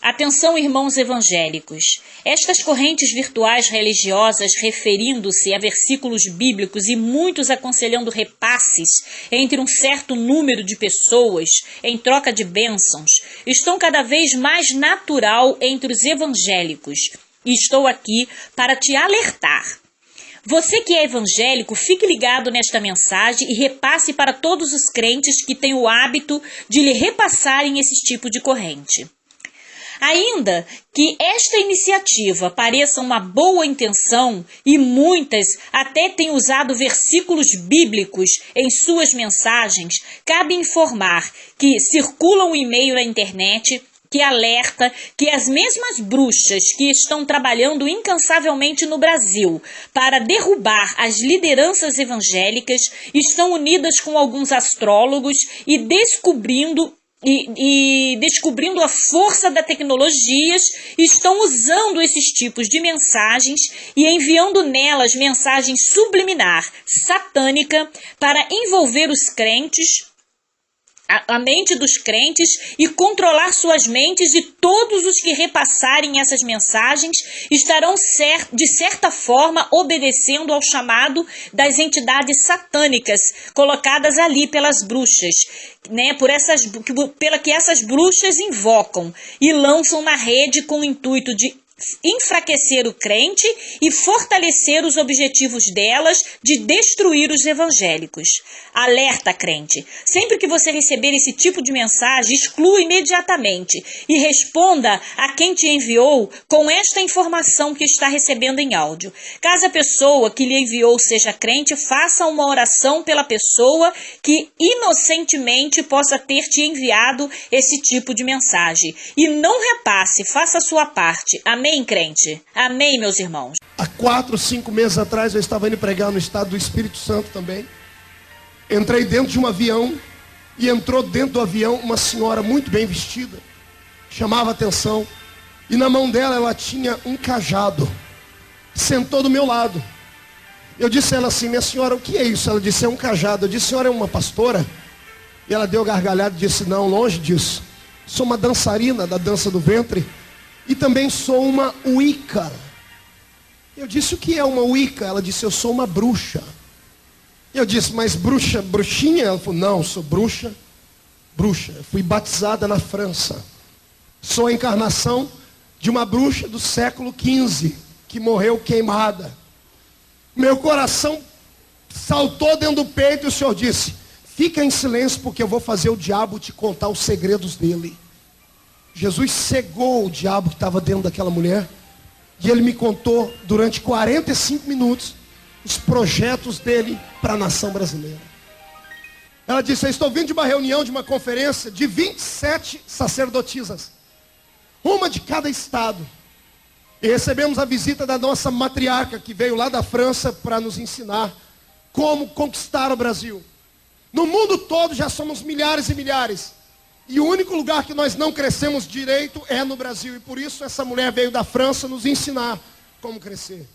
Atenção, irmãos evangélicos. Estas correntes virtuais religiosas, referindo-se a versículos bíblicos e muitos aconselhando repasses entre um certo número de pessoas em troca de bênçãos, estão cada vez mais natural entre os evangélicos. E estou aqui para te alertar. Você que é evangélico, fique ligado nesta mensagem e repasse para todos os crentes que têm o hábito de lhe repassarem esse tipo de corrente. Ainda que esta iniciativa pareça uma boa intenção e muitas até têm usado versículos bíblicos em suas mensagens, cabe informar que circula um e-mail na internet que alerta que as mesmas bruxas que estão trabalhando incansavelmente no Brasil para derrubar as lideranças evangélicas estão unidas com alguns astrólogos e descobrindo a força da tecnologia, estão usando esses tipos de mensagens e enviando nelas mensagem subliminar, satânica, para envolver os crentes, a mente dos crentes e controlar suas mentes, e todos os que repassarem essas mensagens estarão, de certa forma, obedecendo ao chamado das entidades satânicas colocadas ali pelas bruxas, né, pela que essas bruxas invocam e lançam na rede com o intuito de enfraquecer o crente e fortalecer os objetivos delas de destruir os evangélicos. Alerta, crente! Sempre que você receber esse tipo de mensagem, exclua imediatamente e responda a quem te enviou com esta informação que está recebendo em áudio. Caso a pessoa que lhe enviou seja crente, faça uma oração pela pessoa que inocentemente possa ter te enviado esse tipo de mensagem. E não repasse, faça a sua parte. Amém, crente? Amém, meus irmãos? Há 4, 5 meses atrás eu estava indo pregar no estado do Espírito Santo também. Entrei dentro de um avião e entrou dentro do avião uma senhora muito bem vestida. Chamava atenção. E na mão dela ela tinha um cajado. Sentou do meu lado. Eu disse a ela assim: minha senhora, o que é isso? Ela disse: é um cajado. Eu disse: a senhora é uma pastora? E ela deu gargalhada e disse: não, longe disso. Sou uma dançarina da dança do ventre. E também sou uma Wicca. Eu disse: o que é uma Wicca? Ela disse: eu sou uma bruxa. Eu disse: mas bruxa, bruxinha? Ela falou: não, sou bruxa. Eu fui batizada na França. Sou a encarnação de uma bruxa do século XV, que morreu queimada. Meu coração saltou dentro do peito e o Senhor disse: fica em silêncio, porque eu vou fazer o diabo te contar os segredos dele. Jesus cegou o diabo que estava dentro daquela mulher. E ele me contou durante 45 minutos os projetos dele para a nação brasileira. Ela disse: eu estou vindo de uma reunião, de uma conferência de 27 sacerdotisas, uma de cada estado. E recebemos a visita da nossa matriarca, que veio lá da França para nos ensinar como conquistar o Brasil. No mundo todo já somos milhares e milhares. E o único lugar que nós não crescemos direito é no Brasil. E por isso essa mulher veio da França nos ensinar como crescer.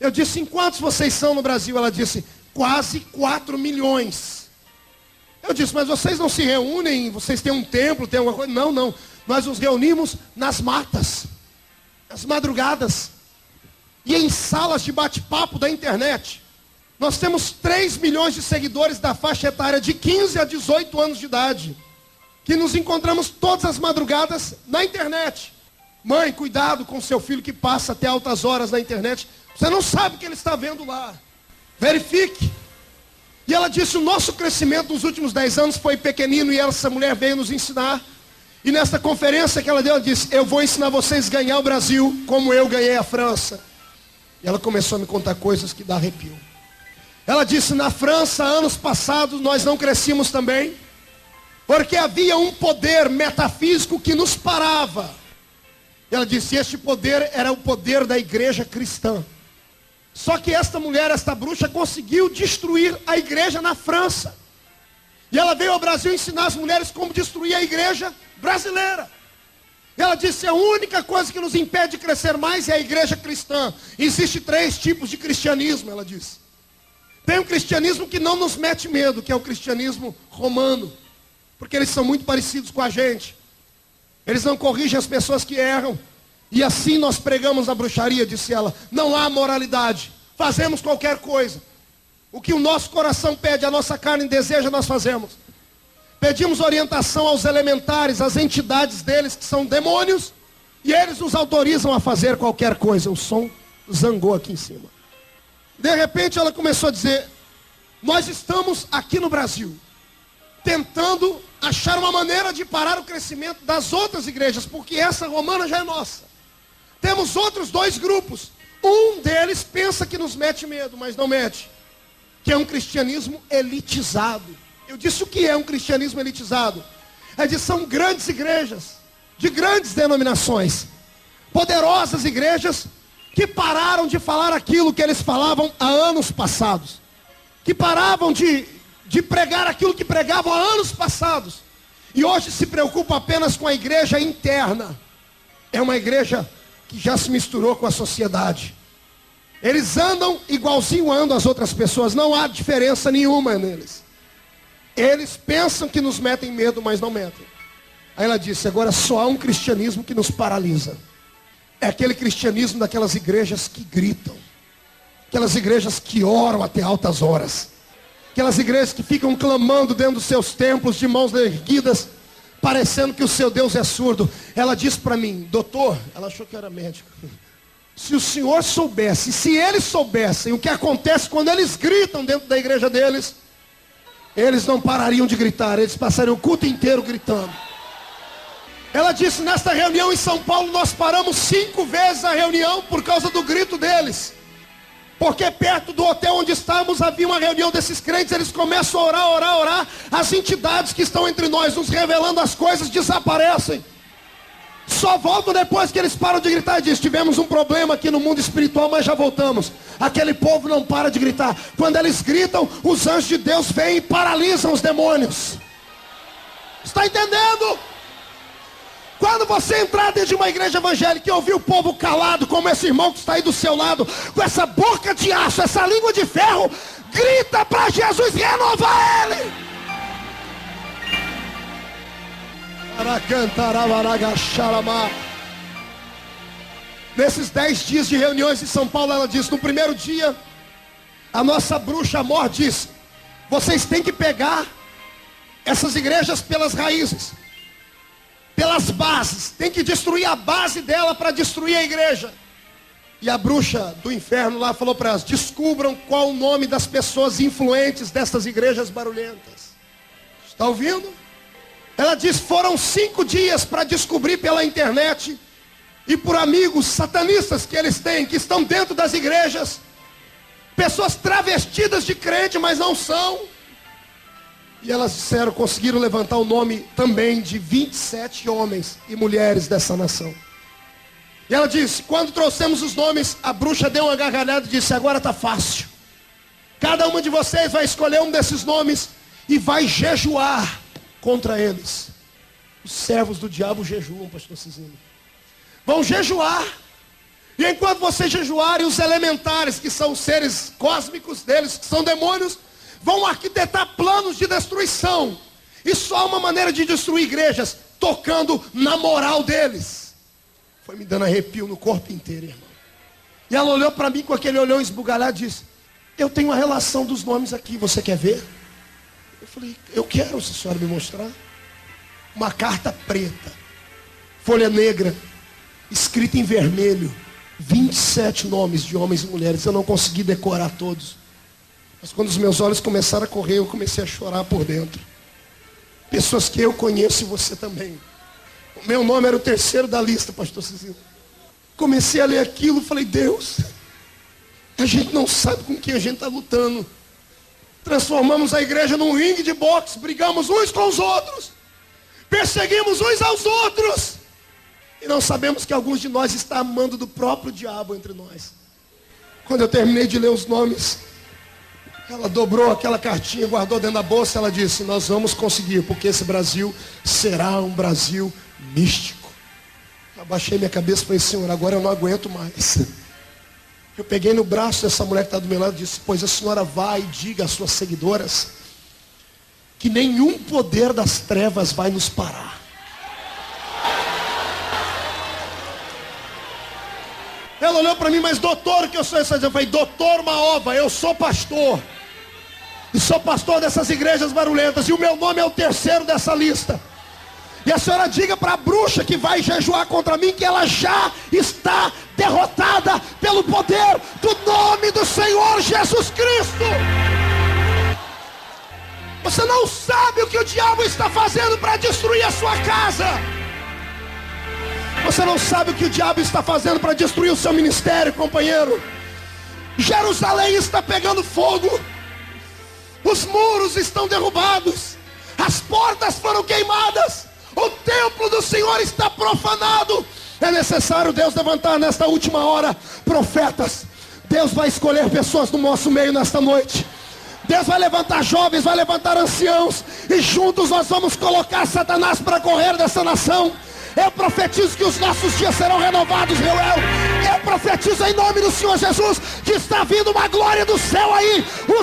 Eu disse: em quantos vocês são no Brasil? Ela disse: quase 4 milhões. Eu disse: mas vocês não se reúnem? Vocês têm um templo, têm alguma coisa? Não. Nós nos reunimos nas matas, nas madrugadas e em salas de bate-papo da internet. Nós temos 3 milhões de seguidores da faixa etária de 15 a 18 anos de idade, que nos encontramos todas as madrugadas na internet. Mãe, cuidado com seu filho que passa até altas horas na internet. Você não sabe o que ele está vendo lá. Verifique. E ela disse: o nosso crescimento nos últimos 10 anos foi pequenino, e essa mulher veio nos ensinar. E nessa conferência que ela deu, ela disse: eu vou ensinar vocês a ganhar o Brasil como eu ganhei a França. E ela começou a me contar coisas que dá arrepio. Ela disse: na França, anos passados, nós não crescíamos também, porque havia um poder metafísico que nos parava. Ela disse: este poder era o poder da igreja cristã. Só que esta mulher, esta bruxa, conseguiu destruir a igreja na França. E ela veio ao Brasil ensinar as mulheres como destruir a igreja brasileira. E ela disse: a única coisa que nos impede de crescer mais é a igreja cristã. Existem 3 tipos de cristianismo, ela disse. Tem um cristianismo que não nos mete medo, que é o cristianismo romano, porque eles são muito parecidos com a gente. Eles não corrigem as pessoas que erram. E assim nós pregamos a bruxaria, disse ela. Não há moralidade. Fazemos qualquer coisa. O que o nosso coração pede, a nossa carne deseja, nós fazemos. Pedimos orientação aos elementares, às entidades deles que são demônios. E eles nos autorizam a fazer qualquer coisa. O som zangou aqui em cima. De repente ela começou a dizer: nós estamos aqui no Brasil tentando achar uma maneira de parar o crescimento das outras igrejas, porque essa romana já é nossa. Temos outros 2 grupos. Um deles pensa que nos mete medo, mas não mete. Que é um cristianismo elitizado. Eu disse o que é um cristianismo elitizado. São grandes igrejas, de grandes denominações, poderosas igrejas, que pararam de falar aquilo que eles falavam há anos passados. Que paravam de pregar aquilo que pregavam há anos passados. E hoje se preocupam apenas com a igreja interna. É uma igreja que já se misturou com a sociedade. Eles andam igualzinho andam as outras pessoas. Não há diferença nenhuma neles. Eles pensam que nos metem medo, mas não metem. Aí ela disse: agora só há um cristianismo que nos paralisa. É aquele cristianismo daquelas igrejas que gritam. Aquelas igrejas que oram até altas horas. Aquelas igrejas que ficam clamando dentro dos seus templos, de mãos erguidas, parecendo que o seu Deus é surdo. Ela disse para mim: doutor, ela achou que eu era médico. Se o senhor soubesse, se eles soubessem o que acontece quando eles gritam dentro da igreja deles, eles não parariam de gritar, eles passariam o culto inteiro gritando. Ela disse: nesta reunião em São Paulo, nós paramos 5 vezes a reunião por causa do grito deles. Porque perto do hotel onde estávamos havia uma reunião desses crentes. Eles começam a orar. As entidades que estão entre nós, nos revelando as coisas, desaparecem. Só voltam depois que eles param de gritar e dizem: tivemos um problema aqui no mundo espiritual, mas já voltamos. Aquele povo não para de gritar. Quando eles gritam, os anjos de Deus vêm e paralisam os demônios. Está entendendo? Quando você entrar dentro de uma igreja evangélica e ouvir o povo calado, como esse irmão que está aí do seu lado, com essa boca de aço, essa língua de ferro, grita para Jesus renovar ele. Nesses 10 dias de reuniões em São Paulo, ela disse: no primeiro dia, a nossa bruxa Amor disse: vocês têm que pegar essas igrejas pelas raízes, pelas bases, tem que destruir a base dela para destruir a igreja. E a bruxa do inferno lá falou para elas: descubram qual o nome das pessoas influentes dessas igrejas barulhentas. Está ouvindo? Ela disse: foram 5 dias para descobrir pela internet e por amigos satanistas que eles têm, que estão dentro das igrejas, pessoas travestidas de crente, mas não são. E elas disseram, conseguiram levantar o nome também de 27 homens e mulheres dessa nação. E ela disse: quando trouxemos os nomes, a bruxa deu uma gargalhada e disse: agora está fácil. Cada uma de vocês vai escolher um desses nomes e vai jejuar contra eles. Os servos do diabo jejuam, pastor Cizinho. Vão jejuar. E enquanto vocês jejuarem, os elementares, que são os seres cósmicos deles, que são demônios, vão arquitetar planos de destruição. E só há uma maneira de destruir igrejas: tocando na moral deles. Foi me dando arrepio no corpo inteiro, irmão. E ela olhou para mim com aquele olhão esbugalhado e disse: eu tenho uma relação dos nomes aqui, você quer ver? Eu falei: eu quero, se a senhora me mostrar. Uma carta preta, folha negra, escrita em vermelho, 27 nomes de homens e mulheres. Eu não consegui decorar todos, mas quando os meus olhos começaram a correr, eu comecei a chorar por dentro. Pessoas que eu conheço e você também. O meu nome era o 3º da lista, pastor Cizinho. Comecei a ler aquilo, falei: Deus, a gente não sabe com quem a gente está lutando. Transformamos a igreja num ringue de boxe, brigamos uns com os outros, perseguimos uns aos outros, e não sabemos que alguns de nós estão amando do próprio diabo entre nós. Quando eu terminei de ler os nomes, ela dobrou aquela cartinha, guardou dentro da bolsa. Ela disse: nós vamos conseguir, porque esse Brasil será um Brasil místico. Eu abaixei minha cabeça e falei: Senhor, agora eu não aguento mais. Eu peguei no braço dessa mulher que está do meu lado e disse: pois a senhora vai e diga às suas seguidoras que nenhum poder das trevas vai nos parar. Ela olhou para mim, mas doutor, o que eu sou? Eu falei, doutor Maova, eu sou pastor. E sou pastor dessas igrejas barulhentas. E o meu nome é o terceiro dessa lista. E a senhora diga para a bruxa que vai jejuar contra mim que ela já está derrotada pelo poder do nome do Senhor Jesus Cristo. Você não sabe o que o diabo está fazendo para destruir a sua casa. Você não sabe o que o diabo está fazendo para destruir o seu ministério, companheiro. Jerusalém está pegando fogo. Os muros estão derrubados. As portas foram queimadas. O templo do Senhor está profanado. É necessário Deus levantar nesta última hora profetas. Deus vai escolher pessoas do nosso meio nesta noite. Deus vai levantar jovens, vai levantar anciãos. E juntos nós vamos colocar Satanás para correr dessa nação. Eu profetizo que os nossos dias serão renovados, Reuel. Eu profetizo em nome do Senhor Jesus que está vindo uma glória do céu aí.